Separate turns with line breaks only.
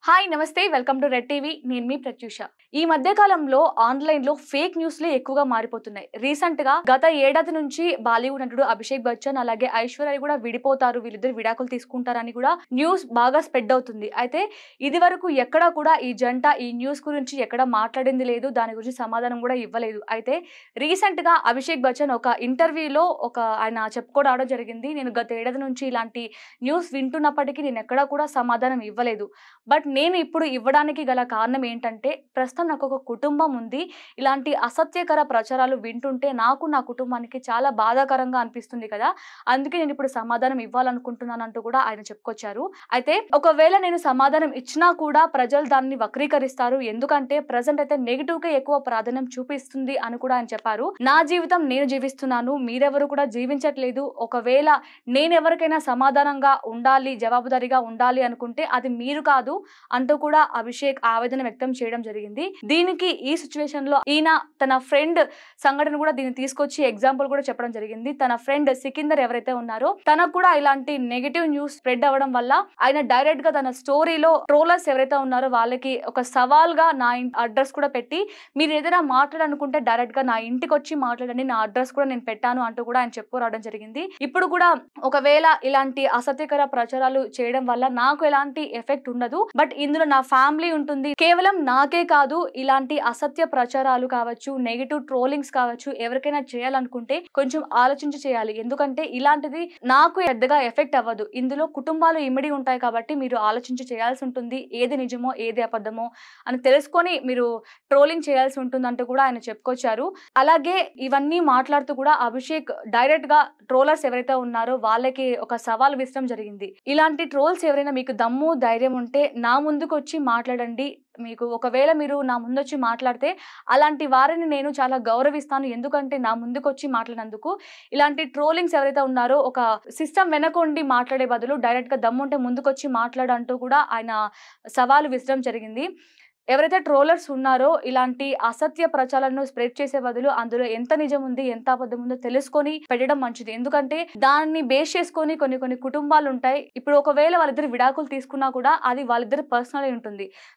Hi నమస్తే welcome to red TV నేను మీ ప్రత్యూష. ఈ మధ్య కాలంలో ఆన్లైన్ లో ఫేక్ న్యూస్లే ఎక్కువగా మారిపోతున్నాయి. రీసెంట్ గా గత ఏడాది నుంచి బాలీవుడ్ నటుడు అభిషేక్ బచ్చన్ అలాగే ఐశ్వర్య కూడా విడిపోతారు, వీళ్ళిద్దరు విడాకులు తీసుకుంటారని కూడా న్యూస్ బాగా స్ప్రెడ్ అవుతుంది. అయితే ఇది వరకు ఎక్కడా కూడా ఈ జంట ఈ న్యూస్ గురించి ఎక్కడ మాట్లాడింది లేదు, దాని గురించి సమాధానం కూడా ఇవ్వలేదు. అయితే రీసెంట్ గా అభిషేక్ బచ్చన్ ఒక ఇంటర్వ్యూలో ఆయన చెప్పుకోవడం జరిగింది. నేను గత ఏడాది నుంచి ఇలాంటి న్యూస్ వింటున్నప్పటికీ నేను ఎక్కడా కూడా సమాధానం ఇవ్వలేదు. బట్ నేను ఇప్పుడు ఇవ్వడానికి గల కారణం ఏంటంటే, ప్రస్తుతం నాకొక కుటుంబం ఉంది. ఇలాంటి అసత్యకర ప్రచారాలు వింటుంటే నాకు, నా కుటుంబానికి చాలా బాధాకరంగా అనిపిస్తుంది కదా! అందుకే నేనిప్పుడు సమాధానం ఇవ్వాలనుకుంటున్నానంటూ కూడా ఆయన చెప్పుకొచ్చారు. అయితే ఒకవేళ నేను సమాధానం ఇచ్చినా కూడా ప్రజలు దాన్ని వక్రీకరిస్తారు. ఎందుకంటే ప్రెజెంట్ అయితే నెగెటివ్‌కే ఎక్కువ ప్రాధాన్యం చూపిస్తుంది అని కూడా ఆయన చెప్పారు. నా జీవితం నేను జీవిస్తున్నాను. మీరెవరు కూడా జీవించట్లేదు. ఒకవేళ నేనెవరికైనా సమాధానంగా ఉండాలి, జవాబుదారీగా ఉండాలి అనుకుంటే అది మీరు కాదు అంటూ కూడా అభిషేక్ ఆవేదన వ్యక్తం చేయడం జరిగింది. దీనికి ఈ సిట్యుయేషన్ లో ఈయన తన ఫ్రెండ్ సంఘటన కూడా దీన్ని తీసుకొచ్చి ఎగ్జాంపుల్ కూడా చెప్పడం జరిగింది. తన ఫ్రెండ్ సికిందర్ ఎవరైతే ఉన్నారో తనకు కూడా ఇలాంటి నెగెటివ్ న్యూస్ స్ప్రెడ్ అవ్వడం వల్ల ఆయన డైరెక్ట్ గా తన స్టోరీలో ట్రోలర్స్ ఎవరైతే ఉన్నారో వాళ్ళకి ఒక సవాల్గా నా అడ్రస్ కూడా పెట్టి, మీరు ఏదైనా మాట్లాడాలనుకుంటే డైరెక్ట్ గా నా ఇంటికి వచ్చి మాట్లాడండి, నా అడ్రస్ కూడా నేను పెట్టాను అంటూ కూడా ఆయన చెప్పుకోవడం జరిగింది. ఇప్పుడు కూడా ఒకవేళ ఇలాంటి అసత్యకర ప్రచారాలు చేయడం వల్ల నాకు ఎలాంటి ఎఫెక్ట్ ఉండదు. బట్ ఇందులో నా ఫ్యామిలీ ఉంటుంది. కేవలం నాకే కాదు, ఇలాంటి అసత్య ప్రచారాలు కావచ్చు, నెగెటివ్ ట్రోలింగ్స్ కావచ్చు, ఎవరికైనా చేయాలనుకుంటే కొంచెం ఆలోచించి చేయాలి. ఎందుకంటే ఇలాంటిది నాకు పెద్దగా ఎఫెక్ట్ అవ్వదు. ఇందులో కుటుంబాలు ఇమిడి ఉంటాయి కాబట్టి మీరు ఆలోచించి చేయాల్సి ఉంటుంది. ఏది నిజమో ఏది అబద్ధమో అని తెలుసుకొని మీరు ట్రోలింగ్ చేయాల్సి ఉంటుందంటూ కూడా ఆయన చెప్పుకొచ్చారు. అలాగే ఇవన్నీ మాట్లాడుతూ కూడా అభిషేక్ డైరెక్ట్ గా ట్రోలర్స్ ఎవరైతే ఉన్నారో వాళ్ళకి ఒక సవాల్ విసరడం జరిగింది. ఇలాంటి ట్రోల్స్ ఎవరైనా మీకు దమ్ము ధైర్యం ఉంటే నా ముందుకొచ్చి మాట్లాడండి. మీకు ఒకవేళ మీరు నా ముందొచ్చి మాట్లాడితే అలాంటి వారిని నేను చాలా గౌరవిస్తాను. ఎందుకంటే నా ముందుకొచ్చి మాట్లాడినందుకు. ఇలాంటి ట్రోలింగ్స్ ఎవరైతే ఉన్నారో ఒక సిస్టమ్ వెనకుండి మాట్లాడే బదులు డైరెక్ట్ గా దమ్ముంటే ముందుకొచ్చి మాట్లాడంటూ కూడా ఆయన సవాలు విసరడం జరిగింది. ఎవరైతే ట్రోలర్స్ ఉన్నారో ఇలాంటి అసత్య ప్రచారాలను స్ప్రెడ్ చేసే బదులు అందులో ఎంత నిజం ఉంది, ఎంత అబద్ధం ఉందో తెలుసుకొని పెట్టడం మంచిది. ఎందుకంటే దాన్ని బేస్ చేసుకొని కొన్ని కుటుంబాలు ఉంటాయి. ఇప్పుడు ఒకవేళ వాళ్ళిద్దరు విడాకులు తీసుకున్నా కూడా అది వాళ్ళిద్దరి పర్సనల్ అయి ఉంటుంది.